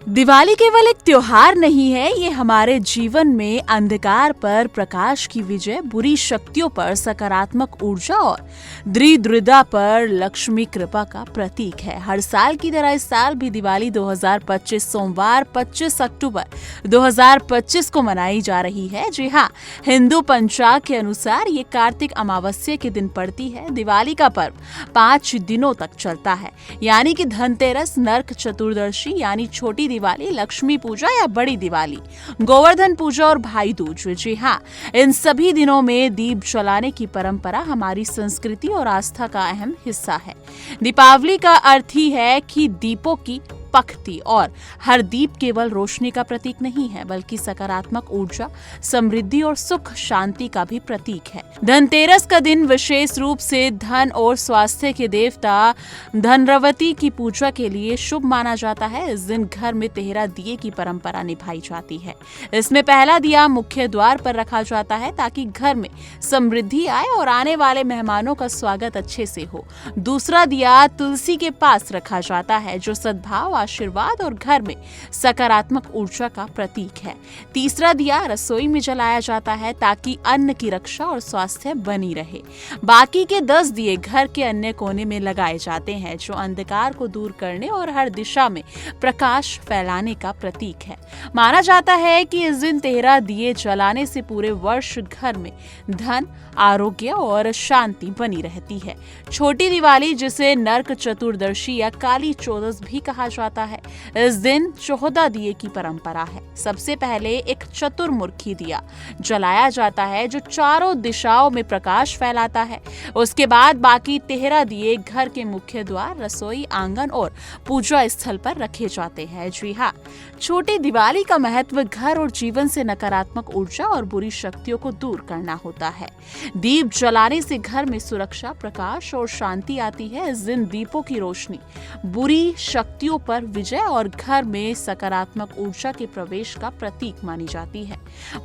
दिवाली केवल एक त्योहार नहीं है, ये हमारे जीवन में अंधकार पर प्रकाश की विजय, बुरी शक्तियों पर सकारात्मक ऊर्जा और दरिद्रता पर लक्ष्मी कृपा का प्रतीक है। हर साल की तरह इस साल भी दिवाली 2025 सोमवार 25 अक्टूबर 2025 को मनाई जा रही है। जी हाँ, हिंदू पंचांग के अनुसार ये कार्तिक अमावस्या के दिन पड़ती है। दिवाली का पर्व 5 दिनों तक चलता है, यानी कि धनतेरस, नरक चतुर्दशी यानी छोटी दिवाली, लक्ष्मी पूजा या बड़ी दिवाली, गोवर्धन पूजा और भाई दूज। जी हाँ, इन सभी दिनों में दीप जलाने की परंपरा हमारी संस्कृति और आस्था का अहम हिस्सा है। दीपावली का अर्थ ही है कि दीपों की पखती, और हर दीप केवल रोशनी का प्रतीक नहीं है, बल्कि सकारात्मक ऊर्जा, समृद्धि और सुख शांति का भी प्रतीक है। धनतेरस का दिन विशेष रूप से धन और स्वास्थ्य के देवता धनवती की पूजा के लिए शुभ माना जाता है। इस दिन घर में तेरह दिए की परंपरा निभाई जाती है। इसमें पहला दिया मुख्य द्वार पर रखा जाता है ताकि घर में समृद्धि आए और आने वाले मेहमानों का स्वागत अच्छे से हो। दूसरा दिया तुलसी के पास रखा जाता है, जो सद्भाव, आशीर्वाद और घर में सकारात्मक ऊर्जा का प्रतीक है। तीसरा दिया रसोई में जलाया जाता है ताकि अन्न की रक्षा और स्वास्थ्य बनी रहे। बाकी के 10 दिए घर के अन्य कोने में लगाए जाते हैं, जो अंधकार को दूर करने और हर दिशा में प्रकाश फैलाने का प्रतीक है। माना जाता है कि इस दिन 13 दिए जलाने से पूरे वर्ष घर में धन, आरोग्य और शांति बनी रहती है। छोटी दिवाली, जिसे नरक चतुर्दशी या काली चौदस भी कहा जाता है, इस दिन 14 दिए की परंपरा है। सबसे पहले एक चतुर्मुखी दिया जलाया जाता है, जो चारों दिशाओं में प्रकाश फैलाता है। उसके बाद बाकी 13 दिए घर के मुख्य द्वार, रसोई, आंगन और पूजा स्थल पर रखे जाते हैं। जी हाँ, छोटी दिवाली का महत्व घर और जीवन से नकारात्मक ऊर्जा और बुरी शक्तियों को दूर करना होता है। दीप जलाने से घर में सुरक्षा, प्रकाश और शांति आती है। इस दिन दीपों की रोशनी बुरी शक्तियों पर विजय और घर में सकारात्मक ऊर्जा के प्रवेश का प्रतीक मानी जाती है।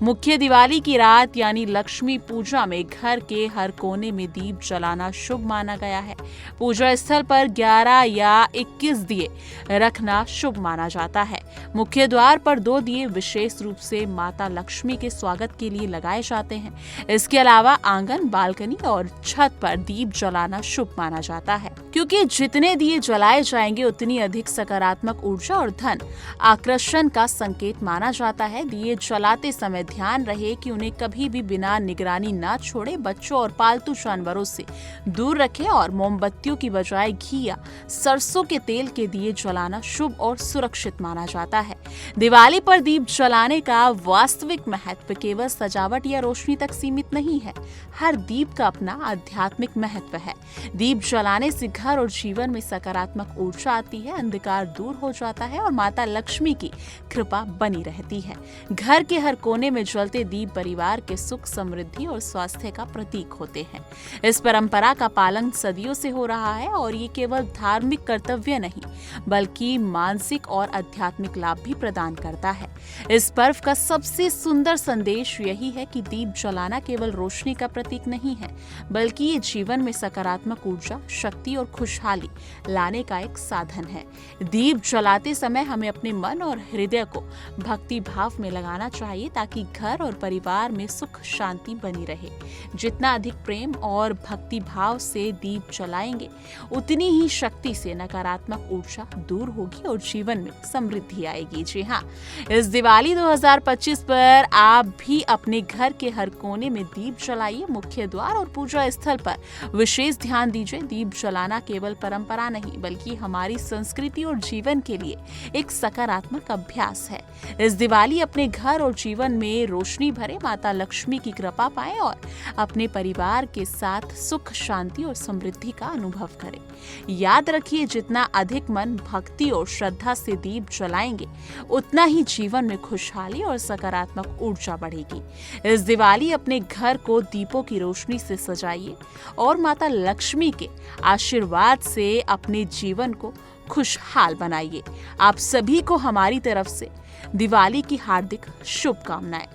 मुख्य दिवाली की रात यानी लक्ष्मी पूजा में घर के हर कोने में दीप जलाना शुभ माना गया है। पूजा स्थल पर 11 या 21 दिए रखना शुभ माना जाता है। मुख्य द्वार पर 2 दिए विशेष रूप से माता लक्ष्मी के स्वागत के लिए लगाए जाते हैं। इसके अलावा आंगन, बालकनी और छत पर दीप जलाना शुभ माना जाता है, क्योंकि जितने दिए जलाए जाएंगे उतनी अधिक सकारात्मक ऊर्जा और धन आकर्षण का संकेत माना जाता है। दिए जलाते समय ध्यान रहे कि उन्हें कभी भी बिना निगरानी ना छोड़े, बच्चों और पालतू जानवरों से दूर रखें और मोमबत्तियों की बजाय घी या सरसों के तेल के दिए जलाना शुभ और सुरक्षित माना जाता है। दिवाली पर दीप जलाने का वास्तविक महत्व केवल सजावट या रोशनी तक सीमित नहीं है। हर दीप का अपना आध्यात्मिक महत्व है। दीप जलाने से घर और जीवन में सकारात्मक ऊर्जा आती है, अंधकार दूर हो जाता है और माता लक्ष्मी की कृपा बनी रहती है। घर के हर कोने में जलते दीप परिवार के सुख, समृद्धि और स्वास्थ्य का प्रतीक होते हैं। इस परंपरा का पालन सदियों से हो रहा है और ये केवल धार्मिक कर्तव्य नहीं, बल्कि मानसिक और आध्यात्मिक लाभ भी प्रदान करता है। इस पर्व का सबसे सुंदर संदेश यही है कि दीप जलाना केवल रोशनी का प्रतीक नहीं है, बल्कि ये जीवन में सकारात्मक ऊर्जा, शक्ति और खुशहाली लाने का एक साधन है। दीप जलाते समय हमें अपने मन और हृदय को भक्ति भाव में लगाना चाहिए, ताकि घर और परिवार में सुख शांति बनी रहे। जितना अधिक प्रेम और भक्ति भाव से दीप जलाएंगे, उतनी ही शक्ति से नकारात्मक ऊर्जा दूर होगी और जीवन में समृद्धि आएगी। जी हाँ, इस दिवाली 2025 पर आप भी अपने घर के हर कोने में दीप जलाइए। मुख्य द्वार और पूजा स्थल पर विशेष ध्यान दीजिए। दीप जलाना केवल परंपरा नहीं, बल्कि हमारी संस्कृति और जीवन के लिए एक सकारात्मक अभ्यास है। इस दिवाली अपने घर और जीवन में रोशनी भरे, माता लक्ष्मी की कृपा पाएं और अपने परिवार के साथ सुख, शांति और समृद्धि का अनुभव करें। याद रखिए, जितना अधिक मन भक्ति और श्रद्धा से दीप जलाएंगे, उतना ही जीवन में खुशहाली और सकारात्मक ऊर्जा बढ़ेगी। इस दिवाली अपने घर को दीपों की रोशनी से सजाइए और माता लक्ष्मी के आशीर्वाद से अपने जीवन को खुशहाल बनाइए। आप सभी को हमारी तरफ से दिवाली की हार्दिक शुभकामनाएं।